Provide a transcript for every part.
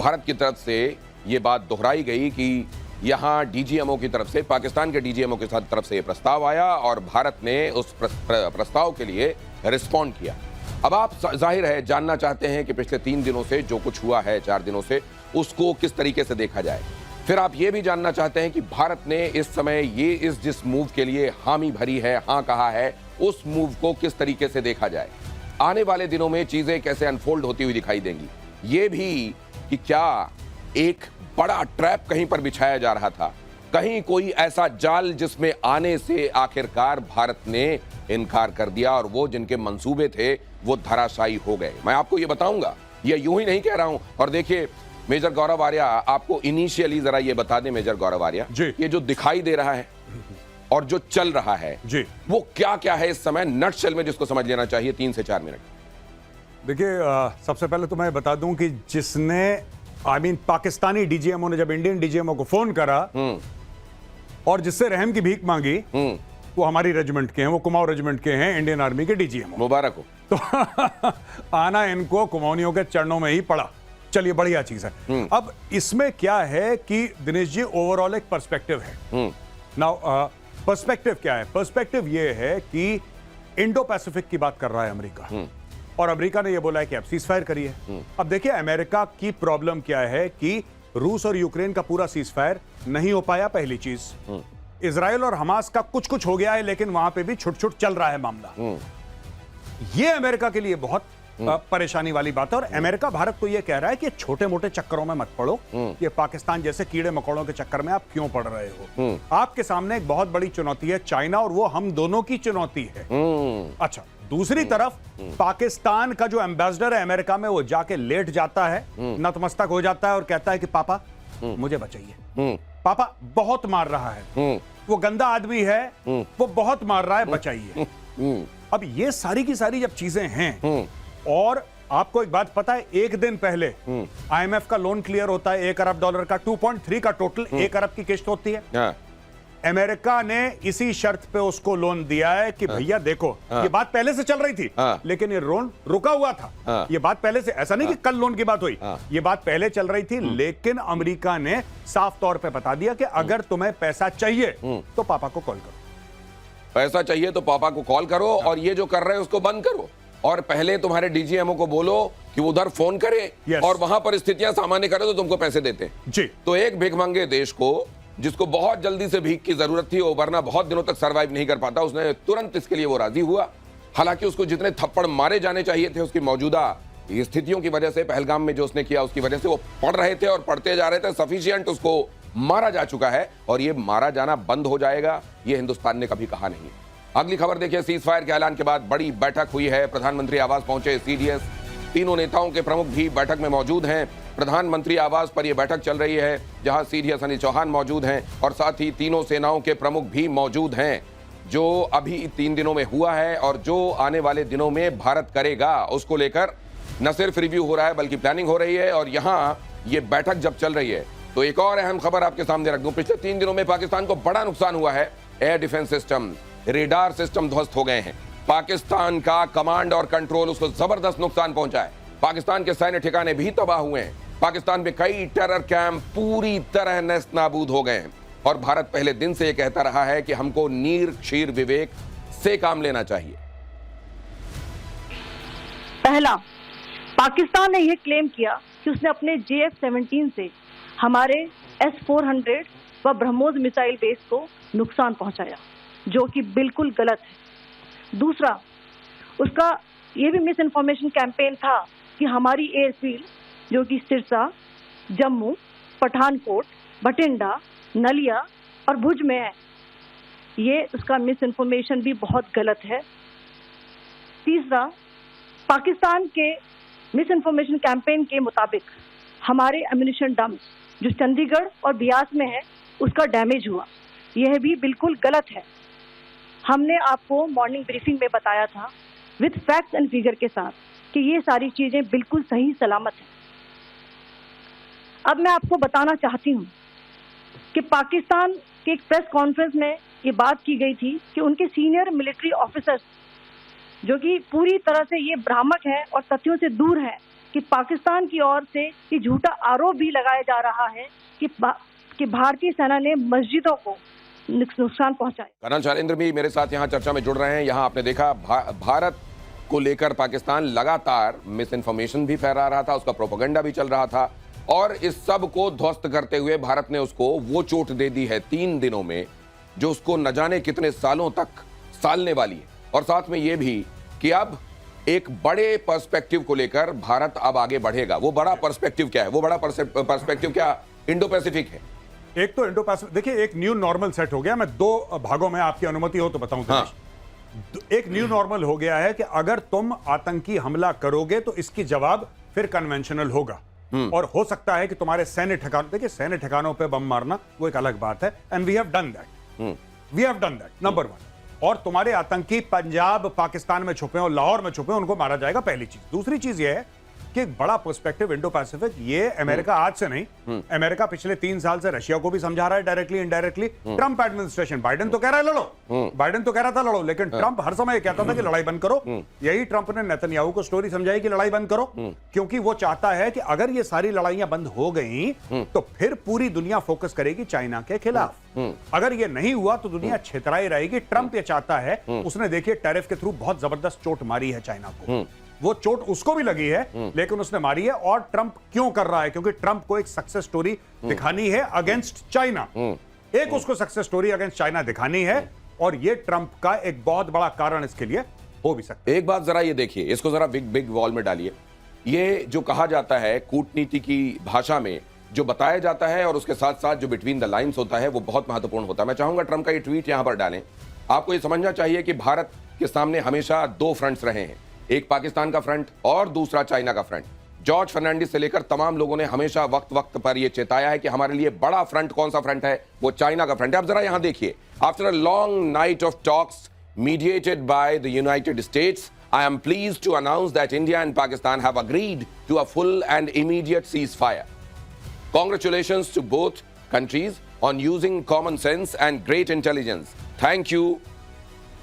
भारत की तरफ से ये बात दोहराई गई कि यहां डीजीएमओ की तरफ से, पाकिस्तान के डीजीएमओ की तरफ से प्रस्ताव आया और भारत ने उस प्रस्ताव के लिए रिस्पॉन्ड किया। अब आप जाहिर है जानना चाहते हैं कि पिछले 3 दिनों से जो कुछ हुआ है, 4 दिनों से, उसको किस तरीके से देखा जाए। फिर आप ये भी जानना चाहते हैं कि भारत ने इस समय जिस मूव के लिए हामी भरी है, हाँ कहा है, उस मूव को किस तरीके से देखा जाए। आने वाले दिनों में चीजें कैसे अनफोल्ड होती हुई दिखाई देंगी, ये भी कि क्या एक बड़ा ट्रैप कहीं पर बिछाया जा रहा था, कहीं कोई ऐसा जाल जिसमें आने से आखिरकार भारत ने इनकार कर दिया और वो जिनके मंसूबे थे वो धराशायी हो गए। मैं आपको ये बताऊंगा, ये यूं ही नहीं कह रहा हूं। और देखिए मेजर गौरव आर्या, आपको इनिशियली जरा ये बता दें मेजर गौरव आर्या, ये जो दिखाई दे रहा है और जो चल रहा है जी, वो क्या क्या है इस समय नटशेल में, जिसको समझ लेना चाहिए 3 से 4 मिनट। देखिए सबसे पहले तो मैं बता दूं कि जिसने पाकिस्तानी डीजीएमओ ने जब इंडियन डीजीएमओ को फोन करा और जिससे रहम की भीख मांगी, वो हमारी रेजिमेंट के हैं, वो कुमाऊं रेजिमेंट के हैं, इंडियन आर्मी के डीजीएमओ। मुबारक हो। तो आना इनको कुमाऊनियों के चरणों में ही पड़ा। चलिए बढ़िया चीज है। अब इसमें क्या है कि दिनेश जी, ओवरऑल एक पर्सपेक्टिव है। नाउ पर्सपेक्टिव क्या है? पर्सपेक्टिव ये है कि इंडो पैसिफिक की बात कर रहा है अमेरिका, और अमेरिका ने यह बोला है कि आप सीजफायर करिए। अब देखिए अमेरिका की प्रॉब्लम क्या है कि रूस और यूक्रेन का पूरा सीजफायर नहीं हो पाया, पहली चीज। इजराइल और हमास का कुछ कुछ हो गया है, लेकिन वहां पे भी छुट छुट चल रहा है मामला। ये अमेरिका के लिए बहुत परेशानी वाली बात है। और अमेरिका भारत को यह कह रहा है कि छोटे मोटे चक्करों में मत पड़ो, ये पाकिस्तान जैसे कीड़े मकोड़ों के चक्कर में आप क्यों पड़ रहे हो। आपके सामने एक बहुत बड़ी चुनौती है चाइना, और वो हम दोनों की चुनौती है। अच्छा, दूसरी तरफ पाकिस्तान का जो एम्बेसडर है अमेरिका में, वो जाके लेट जाता है, नतमस्तक हो जाता है और कहता है कि पापा मुझे बचाइए, पापा बहुत मार रहा है, वो गंदा आदमी है, वो बहुत मार रहा है, बचाइए। अब ये सारी की सारी जब चीजें हैं, और आपको एक बात पता है, एक दिन पहले आईएमएफ का लोन क्लियर होता है $1 अरब का, 2.3 का टोटल 1 अरब की किस्त होती है। अमेरिका ने इसी शर्त पे उसको लोन दिया है कि भैया देखो, ये बात पहले से चल रही थी, लेकिन ये लोन रुका हुआ था। ये बात पहले से, ऐसा नहीं कि कल लोन की बात हुई, ये बात पहले चल रही थी, लेकिन अमेरिका ने साफ तौर पे बता दिया कि अगर तुम्हें पैसा चाहिए तो पापा को कॉल करो, पैसा चाहिए तो पापा को कॉल करो, और ये जो कर रहे हैं उसको बंद करो, और पहले तुम्हारे डीजीएमओ को बोलो कि वो उधर फोन करे और वहां पर स्थितियां सामान्य करे तो तुमको पैसे देते हैं जी। तो एक भिखमंगे देश को, जिसको बहुत जल्दी से भीख की जरूरत थी, वो वरना बहुत दिनों तक सरवाइव नहीं कर पाता, उसने तुरंत इसके लिए वो राजी हुआ। हालांकि उसको जितने थप्पड़ मारे जाने चाहिए थे उसकी मौजूदा स्थितियों की वजह से, पहलगाम में जो उसने किया उसकी वजह से वो पढ़ रहे थे और पढ़ते जा रहे थे, सफिशिएंट उसको मारा जा चुका है, और ये मारा जाना बंद हो जाएगा, ये हिंदुस्तान ने कभी कहा नहीं। अगली खबर देखिए, सीज फायर के ऐलान के बाद बड़ी बैठक हुई है, प्रधानमंत्री आवास पहुंचे सीडीएस, तीनों नेताओं के प्रमुख भी बैठक में मौजूद हैं। प्रधानमंत्री आवास पर यह बैठक चल रही है, जहां सीडीएस अनिल चौहान मौजूद हैं, और साथ ही तीनों सेनाओं के प्रमुख भी मौजूद हैं। जो अभी 3 दिनों में हुआ है और जो आने वाले दिनों में भारत करेगा, उसको लेकर न सिर्फ रिव्यू हो रहा है बल्कि प्लानिंग हो रही है। और यहां ये बैठक जब चल रही है तो एक और अहम खबर आपके सामने रख दूं, पिछले 3 दिनों में पाकिस्तान को बड़ा नुकसान हुआ है। Air defence system, radar system ध्वस्त हो गए हैं। पाकिस्तान का कमांड और कंट्रोल, उसको जबरदस्त नुकसान पहुंचा है। पाकिस्तान के सैन्य ठिकाने भी तबाह हुए हैं। पाकिस्तान में कई टेरर कैंप पूरी तरह नेस्त नाबूद हो गए हैं। और भारत पहले दिन से यह कहता रहा है कि हमको नीर क्षीर विवेक से काम लेना चाहिए। पहला, पाकिस्तान ने यह क्लेम किया कि उसने अपने JF-17 से हमारे S-400 व ब्रह्मोस मिसाइल बेस को नुकसान पहुंचाया, जो कि बिल्कुल गलत है। दूसरा, उसका यह भी मिस इन्फॉर्मेशन कैंपेन था कि हमारी एयरफील्ड, जो कि सिरसा, जम्मू, पठानकोट, बठिंडा, नलिया और भुज में है, ये उसका मिस इन्फॉर्मेशन भी बहुत गलत है। तीसरा, पाकिस्तान के मिस इन्फॉर्मेशन कैंपेन के मुताबिक हमारे एम्यूनिशन डम्प्स जो चंडीगढ़ और बियास में है, उसका डैमेज हुआ, यह भी बिल्कुल गलत है। हमने आपको मॉर्निंग ब्रीफिंग में बताया था विद फैक्ट्स एंड फिगर के साथ कि ये सारी चीजें बिल्कुल सही सलामत हैं। अब मैं आपको बताना चाहती हूँ कि पाकिस्तान के एक प्रेस कॉन्फ्रेंस में ये बात की गई थी कि उनके सीनियर मिलिट्री ऑफिसर्स, जो कि पूरी तरह से ये भ्रामक है और तथ्यों से दूर है, कि पाकिस्तान की ओर से ये झूठा आरोप भी लगाया जा रहा है कि भारतीय सेना ने मस्जिदों को नुकसान पहुंचाया। कर्नल शैलेंद्र भी मेरे साथ यहाँ चर्चा में जुड़ रहे हैं। यहाँ आपने देखा भारत को लेकर पाकिस्तान लगातार मिस इन्फॉर्मेशन भी फैला रहा था, उसका प्रोपेगेंडा भी चल रहा था, और इस सब को ध्वस्त करते हुए भारत ने उसको वो चोट दे दी है 3 दिनों में जो उसको न जाने कितने सालों तक सालने वाली है। और साथ में ये भी कि अब एक बड़े पर्सपेक्टिव को लेकर भारत अब आगे बढ़ेगा। वो बड़ा पर्सपेक्टिव क्या है? वो बड़ा पर्सपेक्टिव क्या इंडो पैसिफिक है। एक तो इंडो पैसिफिक, देखिए एक न्यू नॉर्मल सेट हो गया। मैं 2 भागों में आपकी अनुमति हो तो बताऊं। हाँ। एक न्यू नॉर्मल हो गया है कि अगर तुम आतंकी हमला करोगे तो इसकी जवाब फिर कन्वेंशनल होगा, और हो सकता है कि तुम्हारे सैन्य ठिकानों, देखिए सैन्य ठिकानों पे बम मारना वो एक अलग बात है, and we have done that, number 1। और तुम्हारे आतंकी पंजाब पाकिस्तान में छुपे और लाहौर में छुपे, उनको मारा जाएगा, पहली चीज। दूसरी चीज ये है कि एक बड़ा पर्सपेक्टिव इंडो पैसिफिक, ये अमेरिका आज से नहीं, अमेरिका पिछले 3 साल से रशिया को भी समझा रहा है directly indirectly. Trump administration, Biden तो कह रहा है लड़ो, बाइडेन तो कह रहा था लड़ो, लेकिन ट्रंप हर समय कहता था कि लड़ाई बंद करो। यही ट्रंप ने नेतन्याहू को स्टोरी समझाई कि लड़ाई बंद करो, क्योंकि वो चाहता है कि अगर ये सारी लड़ाइयां बंद हो गई तो फिर पूरी दुनिया फोकस करेगी चाइना के खिलाफ। अगर ये नहीं हुआ तो दुनिया छितराई रहेगी। ट्रंप ये चाहता है, उसने देखिए टैरिफ के थ्रू बहुत जबरदस्त चोट मारी है चाइना को, वो चोट उसको भी लगी है लेकिन उसने मारी है। और ट्रंप क्यों कर रहा है? क्योंकि ट्रंप को एक सक्सेस स्टोरी दिखानी है अगेंस्ट चाइना, एक उसको सक्सेस स्टोरी अगेंस्ट चाइना दिखानी है, और ये ट्रंप का एक बहुत बड़ा कारण इसके लिए हो भी सकता है। एक बात जरा ये देखिए, इसको जरा बिग वॉल में डालिए। ये जो कहा जाता है कूटनीति की भाषा में, जो बताया जाता है और उसके साथ साथ जो बिटवीन द लाइंस होता है, वो बहुत महत्वपूर्ण होता है। मैं चाहूंगा ट्रंप का ये ट्वीट यहां पर डालें। आपको ये समझना चाहिए कि भारत के सामने हमेशा 2 फ्रंट्स रहे हैं, एक पाकिस्तान का फ्रंट और दूसरा चाइना का फ्रंट। जॉर्ज फर्नांडिस से लेकर तमाम लोगों ने हमेशा वक्त वक्त पर यह चेताया है कि हमारे लिए बड़ा फ्रंट कौन सा फ्रंट है, वो चाइना का फ्रंट है। अब जरा यहां देखिए, after a long night of talks mediated by the United States, I am pleased to announce that India and Pakistan have agreed to a full and immediate ceasefire. Congratulations to both countries on using common sense and great intelligence. Thank you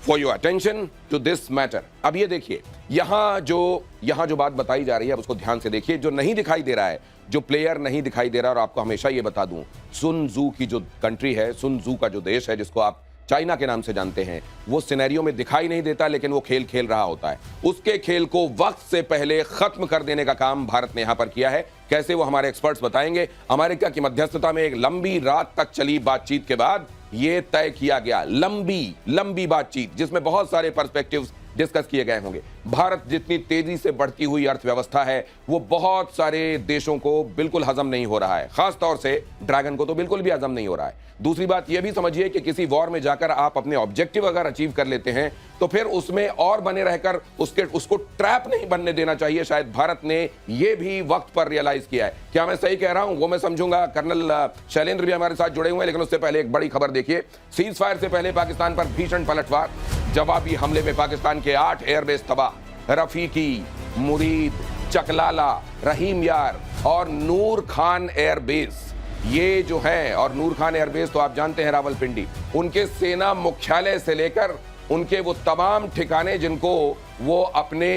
for your attention to this matter. अब ये देखिए, यहाँ जो बात बताई जा रही है, अब उसको ध्यान से देखिए। जो नहीं दिखाई दे रहा है, जो प्लेयर नहीं दिखाई दे रहा, और आपको हमेशा ये बता दूं, सुन जू की जो कंट्री है, सुन जू का जो देश है, जिसको आप चाइना के नाम से जानते हैं, वो सिनेरियो में दिखाई नहीं देता, लेकिन वो खेल खेल रहा होता है। उसके खेल को वक्त से पहले खत्म कर देने का काम भारत ने यहां पर किया है। कैसे, वो हमारे एक्सपर्ट्स बताएंगे। अमेरिका की मध्यस्थता में एक लंबी रात तक चली बातचीत के बाद यह तय किया गया, लंबी बातचीत जिसमें बहुत सारे पर्सपेक्टिव्स डिस्कस किए गए होंगे। भारत जितनी तेजी से बढ़ती हुई अर्थव्यवस्था है, वो बहुत सारे देशों को बिल्कुल हजम नहीं हो रहा है, खास तौर से ड्रैगन को तो बिल्कुल भी हजम नहीं हो रहा है। दूसरी बात यह भी समझिए कि किसी वॉर में जाकर आप अपने ऑब्जेक्टिव अगर अचीव कर लेते हैं तो फिर उसमें और बने रहकर उसको ट्रैप नहीं बनने देना चाहिए। शायद भारत ने यह भी वक्त पर रियलाइज किया है। क्या मैं सही कह रहा हूं? वो मैं समझूंगा। कर्नल शैलेंद्र भी हमारे साथ जुड़े हुए हैं, लेकिन उससे पहले एक बड़ी खबर देखिए। सीज फायर से पहले पाकिस्तान पर भीषण पलटवार, जवाबी हमले में पाकिस्तान के 8 एयरबेस तबाह। रफीकी, मुरीद, चकलाला, रहीम यार और नूर खान एयरबेस, ये जो है, और नूर खान एयरबेस तो आप जानते हैं रावलपिंडी, उनके सेना मुख्यालय से लेकर उनके वो तमाम ठिकाने जिनको वो अपने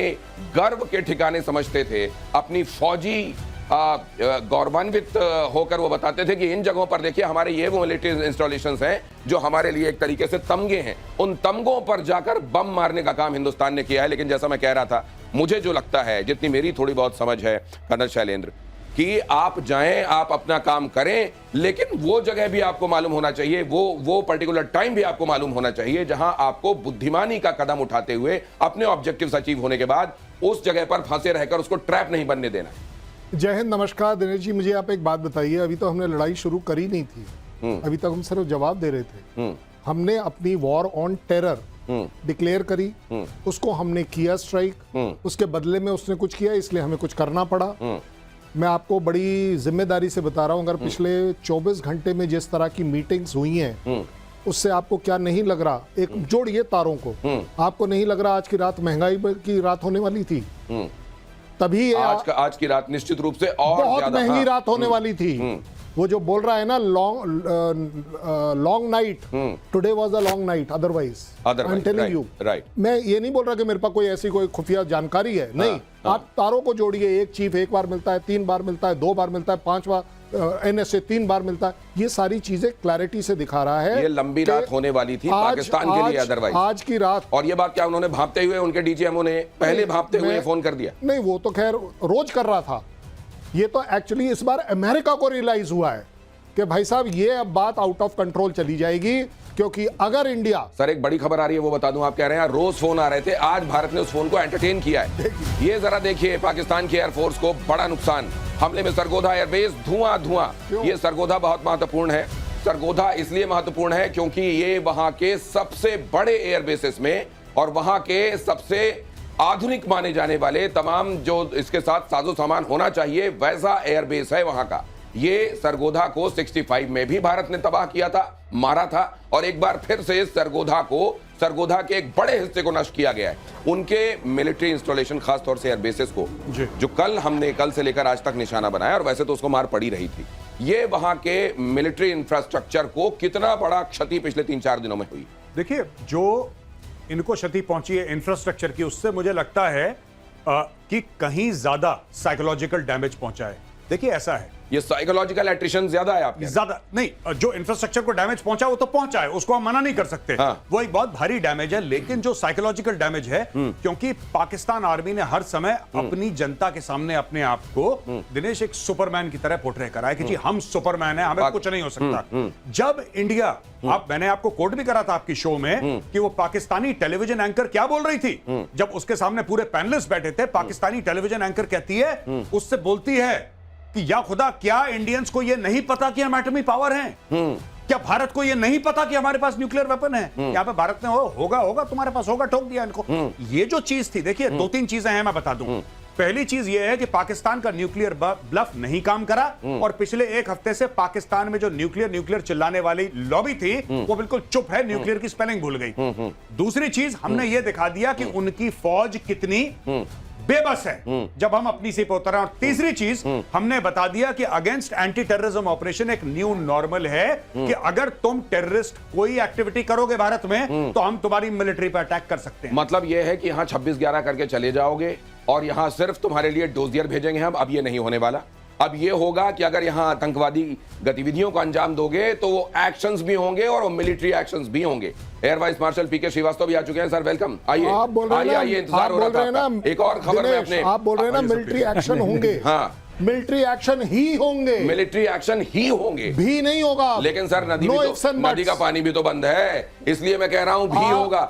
गर्व के ठिकाने समझते थे, अपनी फौजी गौरवान्वित होकर वो बताते थे कि इन जगहों पर देखिए हमारे ये वो मिलिट्री इंस्टॉलेशंस हैं जो हमारे लिए एक तरीके से तमगे हैं। उन तमगों पर जाकर बम मारने का काम हिंदुस्तान ने किया है। लेकिन जैसा मैं कह रहा था, मुझे जो लगता है, जितनी मेरी थोड़ी बहुत समझ है कर्नल शैलेंद्र, कि आप जाएं, आप अपना काम करें, लेकिन वो जगह भी आपको मालूम होना चाहिए, वो पर्टिकुलर टाइम भी आपको मालूम होना चाहिए जहां आपको बुद्धिमानी का कदम उठाते हुए अपने ऑब्जेक्टिव्स अचीव होने के बाद उस जगह पर फंसे रहकर उसको ट्रैप नहीं बनने देना। जय हिंद, नमस्कार दिनेश जी। मुझे आप एक बात बताइए, अभी तो हमने लड़ाई शुरू करी नहीं थी, अभी तक हम सिर्फ जवाब दे रहे थे। हमने अपनी वॉर ऑन टेरर डिक्लेयर करी, उसको हमने किया स्ट्राइक, उसके बदले में उसने कुछ किया, इसलिए हमें कुछ करना पड़ा। मैं आपको बड़ी जिम्मेदारी से बता रहा हूं, अगर पिछले 24 घंटे में जिस तरह की मीटिंग्स हुई हैं, उससे आपको क्या नहीं लग रहा, एक जोड़िए तारों को, आपको नहीं लग रहा आज की रात महंगाई की रात होने वाली थी? तभी आज की रात निश्चित रूप से और बहुत महंगी रात होने वाली थी। वो जो बोल रहा है ना long night, today was a long night otherwise, I am telling you. मैं ये नहीं बोल रहा कि मेरे पास कोई ऐसी कोई खुफिया जानकारी है, नहीं। आप तारों को जोड़िए, एक चीफ एक बार मिलता है, 3 बार मिलता है, 2 बार मिलता है, 5 बार NSA 3 बार मिलता है। ये सारी चीजें क्लैरिटी से दिखा रहा है। ये लंबी रात होने वाली थी पाकिस्तान के लिए अदरवाइज। आज की रात। और ये बात क्या उन्होंने भापते हुए, उनके DGMO ने पहले भापते हुए फोन कर दिया? नहीं, वो तो खैर रोज कर रहा था। ये तो एक्चुअली इस बार अमेरिका को रियलाइज हुआ है कि भाई साहब ये अब बात आउट ऑफ कंट्रोल चली जाएगी, क्योंकि अगर इंडिया। सर एक बड़ी खबर आ रही है, वो बता दूं, आप कह रहे हैं रोज फोन आ रहे थे, आज भारत ने उस फोन को एंटरटेन किया है। ये जरा देखिए, पाकिस्तान की एयरफोर्स को बड़ा नुकसान, हमले में सरगोधा एयरबेस धुआं। ये सरगोधा बहुत महत्वपूर्ण है। सरगोधा इसलिए महत्वपूर्ण है क्योंकि ये वहां के सबसे बड़े एयरबेसेस में और वहां के सबसे आधुनिक माने जाने वाले तमाम जो इसके साथ साजो सामान होना चाहिए वैसा एयरबेस है वहां का। ये सरगोधा को 65 में भी भारत ने तबाह किया था, मारा था, और एक बार फिर से सरगोधा के एक बड़े हिस्से को नष्ट किया गया है। उनके मिलिट्री इंस्टॉलेशन, खासतौर से एयरबेसेस को, जो कल से लेकर आज तक निशाना बनाया, और वैसे तो उसको मार पड़ी रही थी। ये वहां के मिलिट्री इंफ्रास्ट्रक्चर को कितना बड़ा क्षति पिछले 3-4 दिनों में हुई। देखिए, जो इनको क्षति पहुंची है इंफ्रास्ट्रक्चर की, उससे मुझे लगता है कि कहीं ज्यादा साइकोलॉजिकल डैमेज पहुंचा है। देखिए, ऐसा है, ये साइकोलॉजिकल एट्रिशन ज्यादा है आपके? ज्यादा नहीं, जो इंफ्रास्ट्रक्चर को डैमेज पहुंचा वो तो पहुंचा है, उसको हम मना नहीं कर सकते। हाँ। वो एक बहुत भारी डैमेज है, लेकिन जो साइकोलॉजिकल डैमेज है, क्योंकि पाकिस्तान आर्मी ने हर समय अपनी जनता के सामने अपने आप को दिनेश एक सुपरमैन की तरह पोर्ट्रे करा है कि जी हम सुपरमैन है, हमें कुछ नहीं हो सकता। जब इंडिया, मैंने आपको कोट भी करा था आपकी शो में कि वो पाकिस्तानी टेलीविजन एंकर क्या बोल रही थी जब उसके सामने पूरे पैनलिस्ट बैठे थे। पाकिस्तानी टेलीविजन एंकर कहती है, उससे बोलती है कि या खुदा, क्या इंडियंस को यह नहीं पता कि हम एटॉमिक पावर हैं? क्या भारत को यह नहीं पता कि हमारे पास न्यूक्लियर वेपन है? यहां पे भारत ने होगा तुम्हारे पास होगा, ठोक दिया इनको। ये जो चीज थी, देखिए 2-3 चीजें हैं, मैं बता दूं। पहली चीज यह है कि पाकिस्तान का न्यूक्लियर ब्लफ नहीं काम करा, और पिछले 1 हफ्ते से पाकिस्तान में जो न्यूक्लियर चिल्लाने वाली लॉबी थी वो बिल्कुल चुप है, न्यूक्लियर की स्पेलिंग भूल गई। दूसरी चीज, हमने ये दिखा दिया कि उनकी फौज कितनी बेबस है जब हम अपनी से उतर रहे हैं। और तीसरी चीज, हमने बता दिया कि अगेंस्ट एंटी टेररिज्म ऑपरेशन एक न्यू नॉर्मल है कि अगर तुम टेररिस्ट कोई एक्टिविटी करोगे भारत में तो हम तुम्हारी मिलिट्री पर अटैक कर सकते हैं। मतलब यह है कि यहां 26-11 करके चले जाओगे और यहां सिर्फ तुम्हारे लिए डोजियर भेजेंगे हम। अब ये नहीं होने वाला। अब ये होगा कि अगर यहां आतंकवादी गतिविधियों को अंजाम दोगे तो वो एक्शंस भी होंगे और वो मिलिट्री एक्शंस भी होंगे। एयर वाइस मार्शल पीके श्रीवास्तव भी आ चुके हैं। सर वेलकम, आइए। आप बोल रहे हैं ना, आइए, इंतजार हो रहा था। एक और खबर में अपने, आप बोल रहे हैं ना मिलिट्री एक्शन होंगे। हाँ, मिलिट्री एक्शन ही होंगे, मिलिट्री एक्शन ही होंगे, भी नहीं होगा। लेकिन सर नदी का पानी भी तो बंद है, इसलिए मैं कह रहा हूं भी होगा।